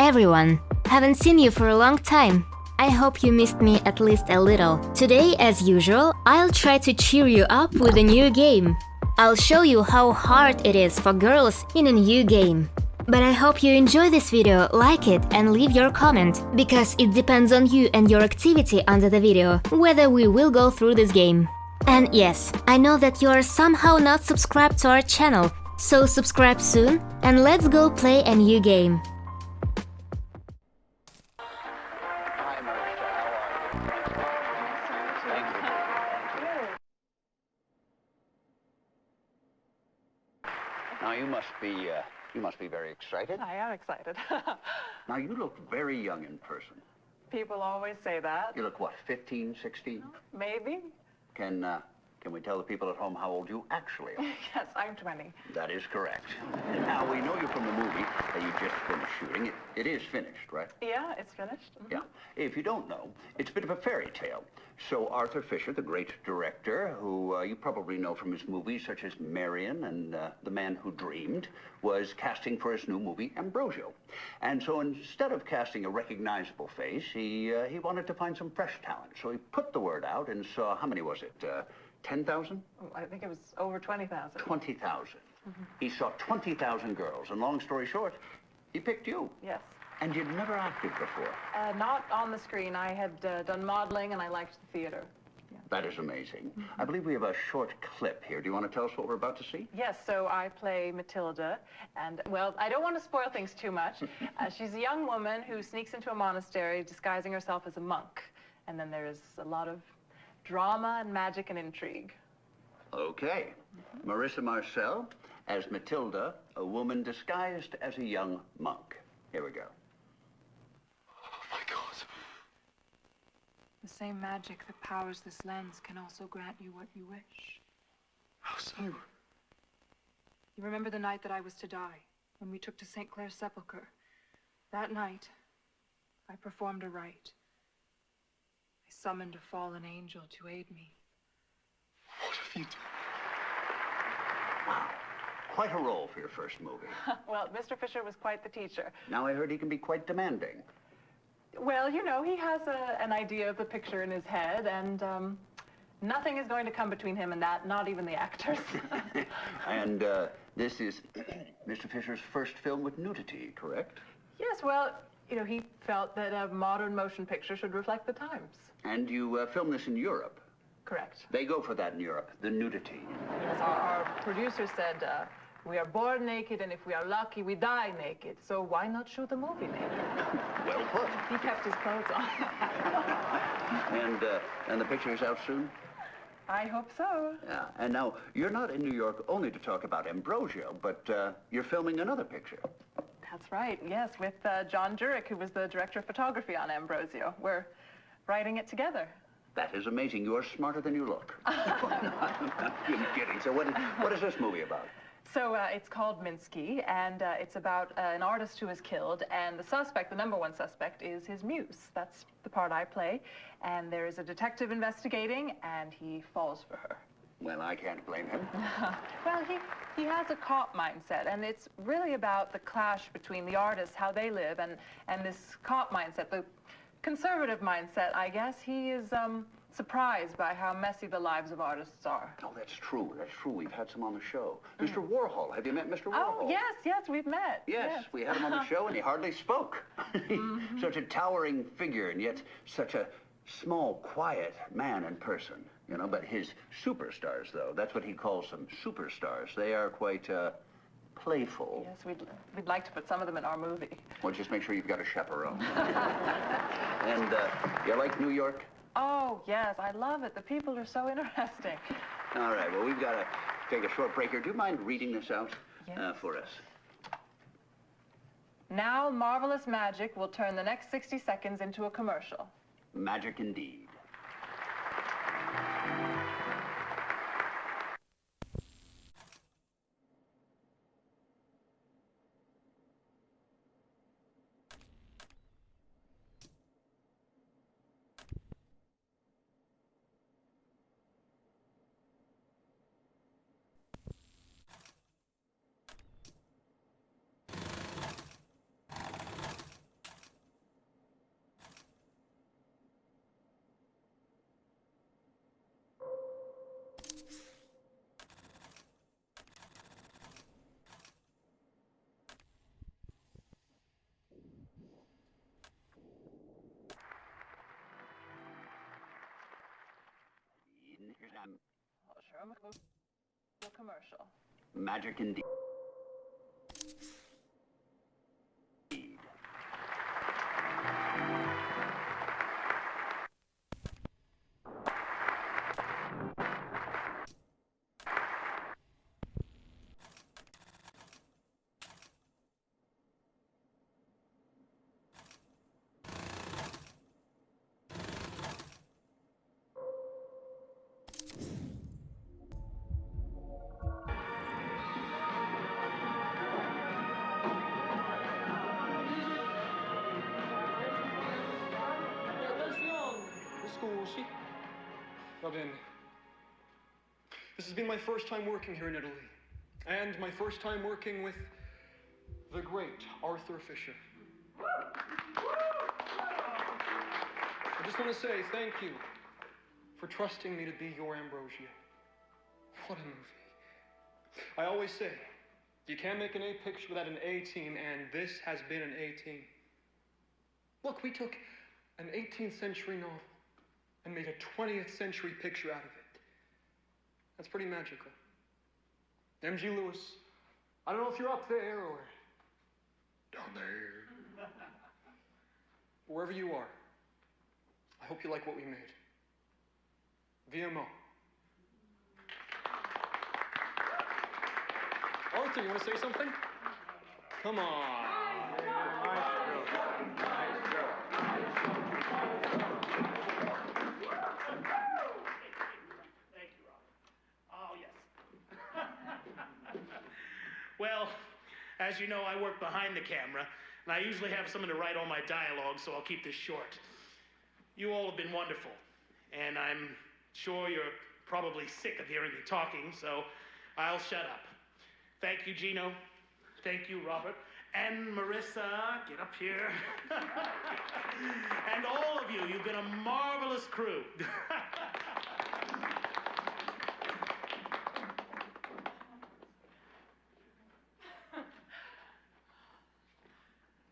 everyone! Haven't seen you for a long time. I hope you missed me at least a little. Today, as usual, I'll try to cheer you up with a new game. I'll show you how hard it is for girls in a new game. But I hope you enjoy this video, like it and leave your comment, because it depends on you and your activity under the video, whether we will go through this game. And yes, I know that you are somehow not subscribed to our channel, so subscribe soon and let's go play a new game. Hi, Marissa. How are you? Thank you. Now you must be very excited. I am excited. Now you look very young in person. People always say that. You look what, 15, 16? Maybe. Can we tell the people at home how old you actually are? Yes, I'm 20. That is correct. Now we know you from the movie that you just finished shooting. It is finished, right? Yeah, it's finished. Yeah. If you don't know, it's a bit of a fairy tale. So Arthur Fisher, the great director, who you probably know from his movies such as Marion and The Man Who Dreamed, was casting for his new movie, Ambrosio. And so instead of casting a recognizable face, he wanted to find some fresh talent. So he put the word out and saw, how many was it? 10,000? I think it was over 20,000. 20,000. He saw 20,000 girls, and long story short, he picked you. Yes. And you'd never acted before. Not on the screen. I had done modeling and I liked the theater. Yeah. That is amazing. I believe we have a short clip here. Do you want to tell us what we're about to see? Yes, so I play Matilda, and, well, I don't want to spoil things too much. She's a young woman who sneaks into a monastery disguising herself as a monk. And then there's a lot of drama and magic and intrigue. Okay. Marissa Marcelle as Matilda, a woman disguised as a young monk. Here we go. Oh my God. The same magic that powers this lens can also grant you what you wish. How so? You remember the night that I was to die, when we took to St. Clair's sepulchre? That night, I performed a rite. I summoned a fallen angel to aid me. What have you done? Wow. Quite a role for your first movie. Well, Mr. Fisher was quite the teacher. Now I heard he can be quite demanding. Well, you know, he has an idea of the picture in his head, and nothing is going to come between him and that, not even the actors. And this is Mr. Fisher's first film with nudity, correct? Yes, well, you know, he felt that a modern motion picture should reflect the times. And you filmed this in Europe. Correct. They go for that in Europe, the nudity. Yes, our producer said, we are born naked, and if we are lucky, we die naked. So why not shoot the movie naked? Well put. He kept his clothes on. And the picture is out soon? I hope so. Yeah. And now, you're not in New York only to talk about Ambrosio, but you're filming another picture. That's right, yes, with John Jurek, who was the director of photography on Ambrosio. We're writing it together. That is amazing. You are smarter than you look. I'm kidding. So what is this movie about? So it's called Minsky, and it's about an artist who is killed, and the suspect, the number one suspect, is his muse. That's the part I play. And there is a detective investigating, and he falls for her. Well, I can't blame him. Well, he has a cop mindset, and it's really about the clash between the artists, how they live, and this cop mindset, the conservative mindset, I guess. He is surprised by how messy the lives of artists are. Oh, that's true. That's true. We've had some on the show. Mr. Warhol. Have you met Mr. Warhol? Oh, yes, we've met. Yes, we had him on the show, and he hardly spoke. Such a towering figure, and yet such a small, quiet man in person. You know, but his superstars, though, that's what he calls them, superstars. They are quite playful. Yes, we'd like to put some of them in our movie. Well, just make sure you've got a chaperone. And you like New York? Oh, yes, I love it. The people are so interesting. All right, well, we've got to take a short break here. Do you mind reading this out for us? Now, marvelous magic will turn the next 60 seconds into a commercial. Magic indeed. A commercial. Magic indeed. Scusi. Va bene. This has been my first time working here in Italy. And my first time working with the great Arthur Fisher. I just want to say thank you for trusting me to be your Ambrosia. What a movie. I always say, you can't make an A picture without an A team, and this has been an A team. Look, we took an 18th century novel and made a 20th century picture out of it. That's pretty magical. M.G. Lewis, I don't know if you're up there or down there. Wherever you are, I hope you like what we made. VMO. Arthur, you want to say something? Come on. Well, as you know, I work behind the camera, and I usually have someone to write all my dialogue, so I'll keep this short. You all have been wonderful, and I'm sure you're probably sick of hearing me talking, so I'll shut up. Thank you, Gino. Thank you, Robert. And Marissa, get up here. And all of you, you've been a marvelous crew.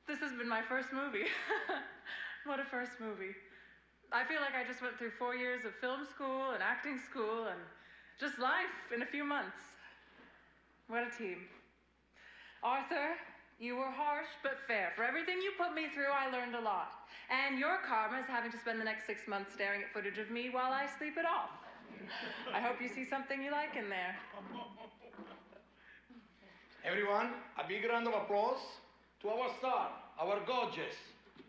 This has been my first movie. What a first movie. I feel like I just went through 4 years of film school and acting school and just life in a few months. What a team. Arthur, you were harsh but fair. For everything you put me through, I learned a lot. And your karma is having to spend the next 6 months staring at footage of me while I sleep it off. I hope you see something you like in there. Everyone, a big round of applause to our star, our gorgeous,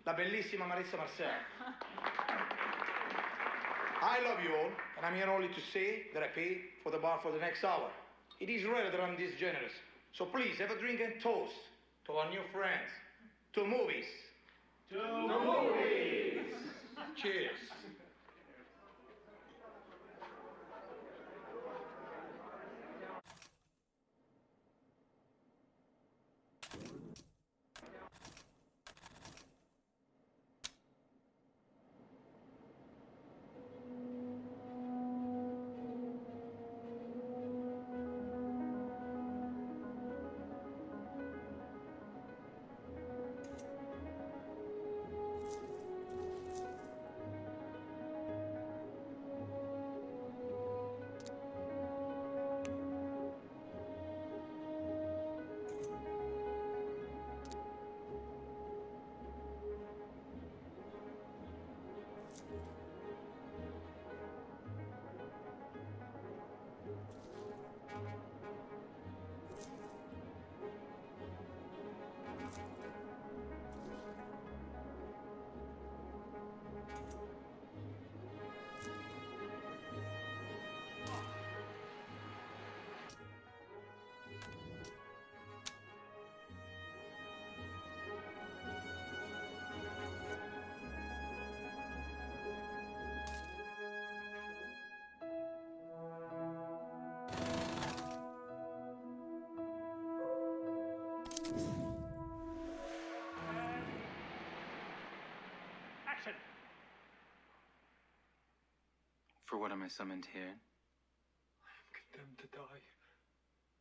la bellissima Marissa Marcelle. I love you all, and I'm here only to say that I paid for the bar for the next hour. It is rare that I'm this generous. So please, have a drink and toast to our new friends. To movies. To movies. Cheers. Action. For what am I summoned here? I am condemned to die.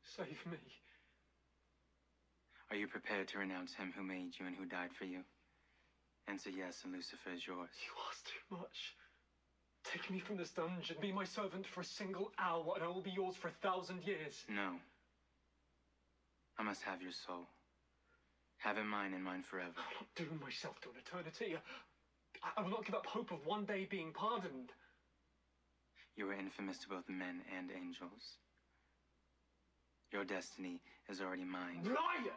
Save me. Are you prepared to renounce him who made you and who died for you? Answer yes, and Lucifer is yours. You ask too much. Take me from this dungeon, be my servant for a single hour, and I will be yours for 1,000 years. No. I must have your soul. Have it mine and mine forever. I will not doom myself to an eternity. I will not give up hope of one day being pardoned. You are infamous to both men and angels. Your destiny is already mine. Liar!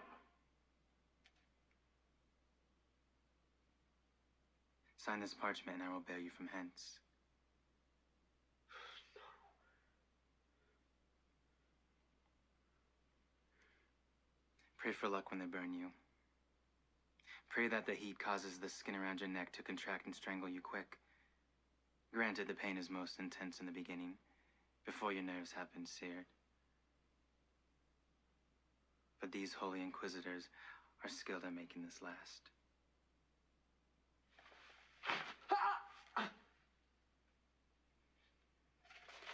Sign this parchment and I will bear you from hence. Pray for luck when they burn you. Pray that the heat causes the skin around your neck to contract and strangle you quick. Granted, the pain is most intense in the beginning, before your nerves have been seared. But these holy inquisitors are skilled at making this last.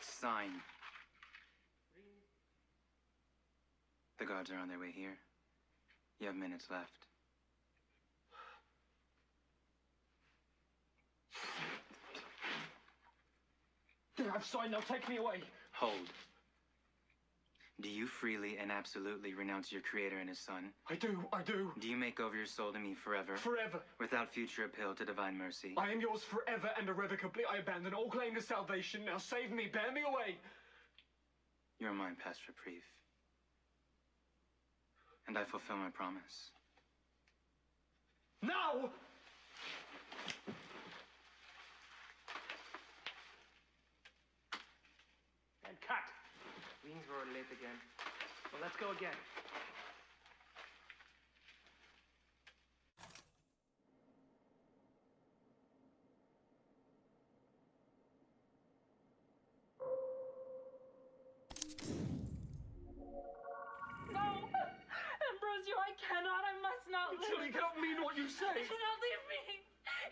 Sign. The guards are on their way here. You have minutes left. I've signed, now take me away. Hold. Do you freely and absolutely renounce your creator and his son? I do. Do you make over your soul to me forever? Forever. Without future appeal to divine mercy? I am yours forever and irrevocably. I abandon all claim to salvation. Now save me, bear me away. You are mine past reprieve. And I fulfill my promise. Now! And cut. Means we're late again. Well, let's go again. No! Ambrosio, I cannot. I must not live. Tilly, you cannot mean what you say. Do not leave me.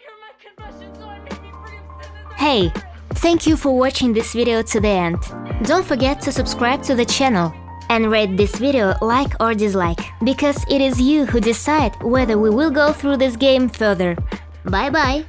Hear my confession so I may be free of sin as I Hey, desire it. thank you for watching this video to the end. Don't forget to subscribe to the channel and rate this video like or dislike, because it is you who decide whether we will go through this game further. Bye bye!